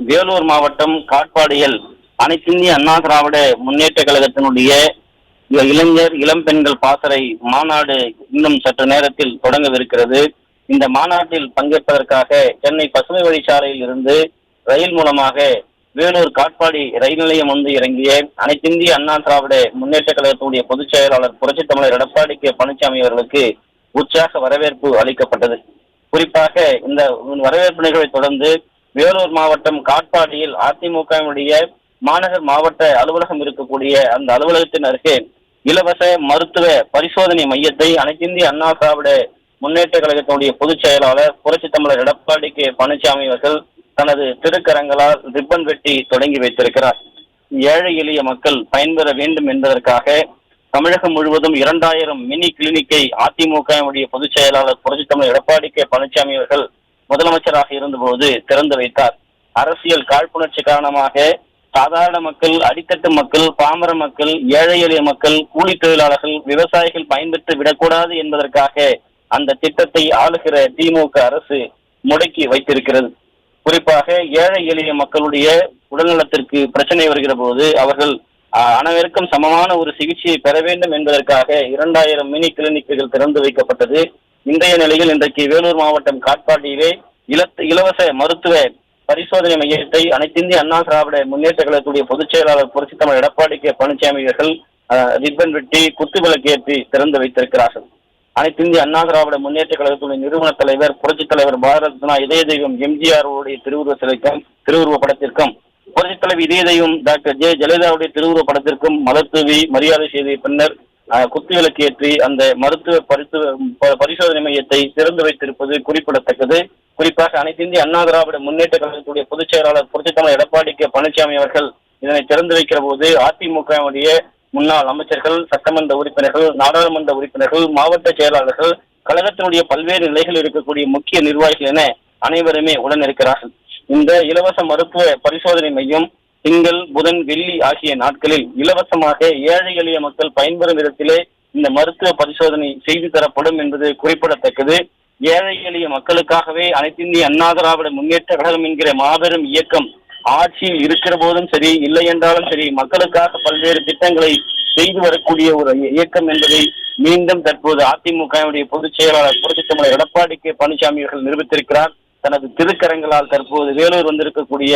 வேலூர் மாவட்டம் காட்பாடியில் அனைத்திந்திய அண்ணா திராவிட முன்னேற்ற கழகத்தினுடைய இளைஞர் இளம் பெண்கள் பாசறை மாநாடு இன்னும் சற்று நேரத்தில் தொடங்கவிருக்கிறது. இந்த மாநாட்டில் பங்கேற்பதற்காக சென்னை பசுமை வழிச்சாலையில் இருந்து ரயில் மூலமாக வேலூர் காட்பாடி ரயில் நிலையம் வந்து இறங்கிய அனைத்திந்திய அண்ணா திராவிட முன்னேற்ற கழகத்தினுடைய பொதுச் செயலாளர் புரட்சித் தமிழர் எடப்பாடி கே பழனிசாமி அவர்களுக்கு உற்சாக வரவேற்பு அளிக்கப்பட்டது. குறிப்பாக இந்த வரவேற்பு நிகழ்வை தொடர்ந்து வேலூர் மாவட்டம் காட்பாடியில் அதிமுகவினுடைய மாநகர் மாவட்ட அலுவலகம் இருக்கக்கூடிய அந்த அலுவலகத்தின் அருகே இலவச மருத்துவ பரிசோதனை மையத்தை அனைத்திந்திய அண்ணா திராவிட முன்னேற்ற கழகத்தினுடைய பொதுச் செயலாளர் புரட்சித் தமிழர் எடப்பாடி கே பழனிசாமி அவர்கள் தனது திருக்கரங்களால் ரிப்பன் வெட்டி தொடங்கி வைத்திருக்கிறார். ஏழை எளிய மக்கள் பயன்பெற வேண்டும் என்பதற்காக தமிழகம் முழுவதும் 2000 மினி கிளினிக்கை அதிமுகவுடைய பொதுச் செயலாளர் புரட்சித் தமிழர் எடப்பாடி கே பழனிசாமி அவர்கள் முதலமைச்சராக இருந்தபோது திறந்து வைத்தார். அரசியல் காழ்ப்புணர்ச்சி காரணமாக சாதாரண மக்கள், அடித்தட்டு மக்கள், பாமர மக்கள், ஏழை எளிய மக்கள், கூலி தொழிலாளர்கள், விவசாயிகள் பயன்பெற்று விடக்கூடாது என்பதற்காக அந்த திட்டத்தை ஆளுகிற திமுக அரசு முடக்கி வைத்திருக்கிறது. குறிப்பாக ஏழை எளிய மக்களுடைய உடல்நலத்திற்கு பிரச்சனை வருகிற போது அவர்கள் அனைவருக்கும் சமமான ஒரு சிகிச்சையை பெற வேண்டும் என்பதற்காக 2000 மினி கிளினிக்குகள் திறந்து வைக்கப்பட்டது. இன்றைய நிலையில் இன்றைக்கு வேலூர் மாவட்டம் காட்பாடியிலே இலவச மருத்துவ பரிசோதனை மையத்தை அனைத்திந்திய அண்ணா திராவிட முன்னேற்ற கழகத்துடைய பொதுச் செயலாளர் புரட்சித் தமிழர் எடப்பாடி கே பழனிசாமி அவர்கள் ரிப்பன் வெட்டி குத்துவிளக்கேற்றி திறந்து வைத்திருக்கிறார்கள். அனைத்திந்திய அண்ணா திராவிட முன்னேற்ற கழகத்துடைய நிறுவன தலைவர் புரட்சித் தலைவர் பாரத ரத்னா இதய தெய்வம் எம்ஜிஆர் உடைய திருவுருவ சிலைக்கும் திருவுருவ படத்திற்கும் புரட்சித் தலைவர் இதய தெய்வம் டாக்டர் ஜெயலலிதாவுடைய திருவுருவ படத்திற்கும் மலர் தூவி மரியாதை செய்த பின்னர் குத்துவிளக்கேற்றி அந்த மருத்துவ பரிசோதனை மையத்தை திறந்து வைத்திருப்பது குறிப்பிடத்தக்கது. குறிப்பாக அனைத்திந்திய அண்ணா திராவிட முன்னேற்ற கழகத்துடைய பொதுச் செயலாளர் புரட்சித் தமிழர் எடப்பாடி கே பழனிசாமி அவர்கள் இதனை திறந்து வைக்கிற போது அதிமுகவுடைய முன்னாள் அமைச்சர்கள், சட்டமன்ற உறுப்பினர்கள், நாடாளுமன்ற உறுப்பினர்கள், மாவட்ட செயலாளர்கள், கழகத்தினுடைய பல்வேறு நிலைகள் இருக்கக்கூடிய முக்கிய நிர்வாகிகள் என அனைவருமே உடன் இருக்கிறார்கள். இந்த இலவச மருத்துவ பரிசோதனை மையம் திங்கள், புதன், வெள்ளி ஆகிய நாட்களில் இலவசமாக ஏழை எளிய மக்கள் பயன்பெறும் விதத்திலே இந்த மருத்துவ பரிசோதனை செய்து தரப்படும் என்பது குறிப்பிடத்தக்கது. ஏழை எளிய மக்களுக்காகவே அனைத்திந்திய அண்ணா திராவிட முன்னேற்ற கழகம் என்கிற மாபெரும் இயக்கம் ஆட்சியில் இருக்கிற போதும் சரி, இல்லை என்றாலும் சரி, மக்களுக்காக பல்வேறு திட்டங்களை செய்து வரக்கூடிய ஒரு இயக்கம் என்பதை மீண்டும் தற்போது அதிமுகவுடைய பொதுச் செயலாளர் புரட்சித் தமிழர் எடப்பாடி கே பழனிசாமி அவர்கள் நிரூபித்திருக்கிறார். தனது திருக்கரங்களால் தற்போது வேலூர் வந்திருக்கக்கூடிய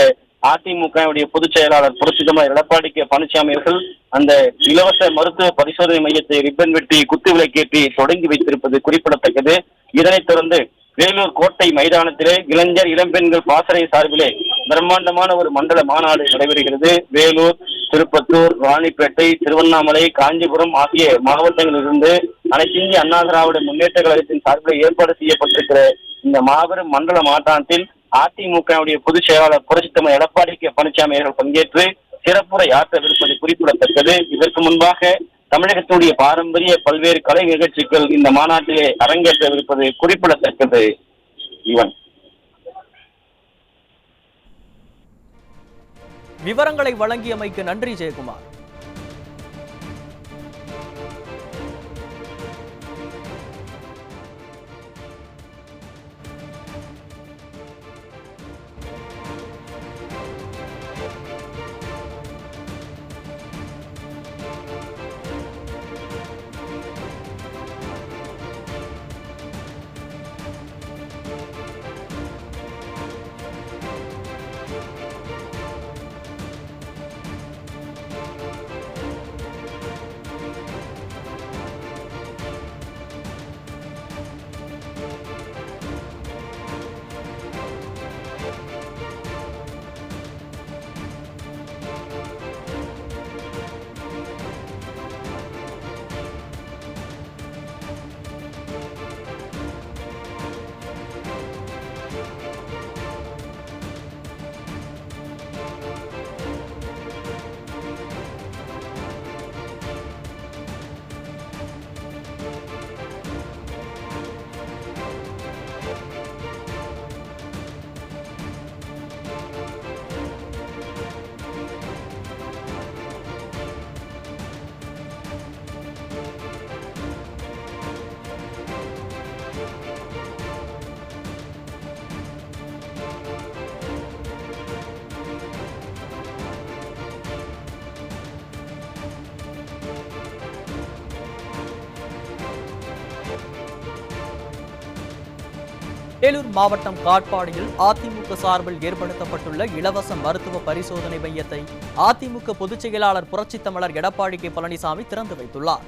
அதிமுகவுடைய பொதுச் செயலாளர் புரட்சித் தமிழர் எடப்பாடி கே பழனிசாமி அவர்கள் அந்த இலவச மருத்துவ பரிசோதனை மையத்தை ரிப்பன் வெட்டி குத்துவிளக்கேற்றி தொடங்கி வைத்திருப்பது குறிப்பிடத்தக்கது. இதனைத் தொடர்ந்து வேலூர் கோட்டை மைதானத்திலே இளைஞர் இளம்பெண்கள் பாசறை சார்பிலே பிரம்மாண்டமான ஒரு மண்டல மாநாடு நடைபெறுகிறது. வேலூர், திருப்பத்தூர், ராணிப்பேட்டை, திருவண்ணாமலை, காஞ்சிபுரம் ஆகிய மாவட்டங்களிலிருந்து அனைத்திந்திய அண்ணா திராவிட முன்னேற்ற கழகத்தின் சார்பில் ஏற்பாடு செய்யப்பட்டிருக்கிற இந்த மாபெரும் மண்டல மாநாட்டில் அதிமுகவுடைய பொதுச் செயலாளர் புரட்சித் தமிழர் எடப்பாடி கே பழனிசாமி அவர்கள் பங்கேற்று சிறப்புரை ஆற்றவிருப்பது குறிப்பிடத்தக்கது. இதற்கு முன்பாக தமிழகத்தினுடைய பாரம்பரிய பல்வேறு கலை நிகழ்ச்சிகள் இந்த மாநாட்டிலே அரங்கேற்றவிருப்பது குறிப்பிடத்தக்கது. இவன் விவரங்களை வழங்கியமைக்கு நன்றி ஜெயக்குமார். வேலூர் மாவட்டம் காட்பாடியில் அதிமுக சார்பில் ஏற்படுத்தப்பட்டுள்ள இலவச மருத்துவ பரிசோதனை மையத்தை அதிமுக பொதுச் செயலாளர் புரட்சித் தமிழர் எடப்பாடி கே பழனிசாமி திறந்து வைத்துள்ளார்.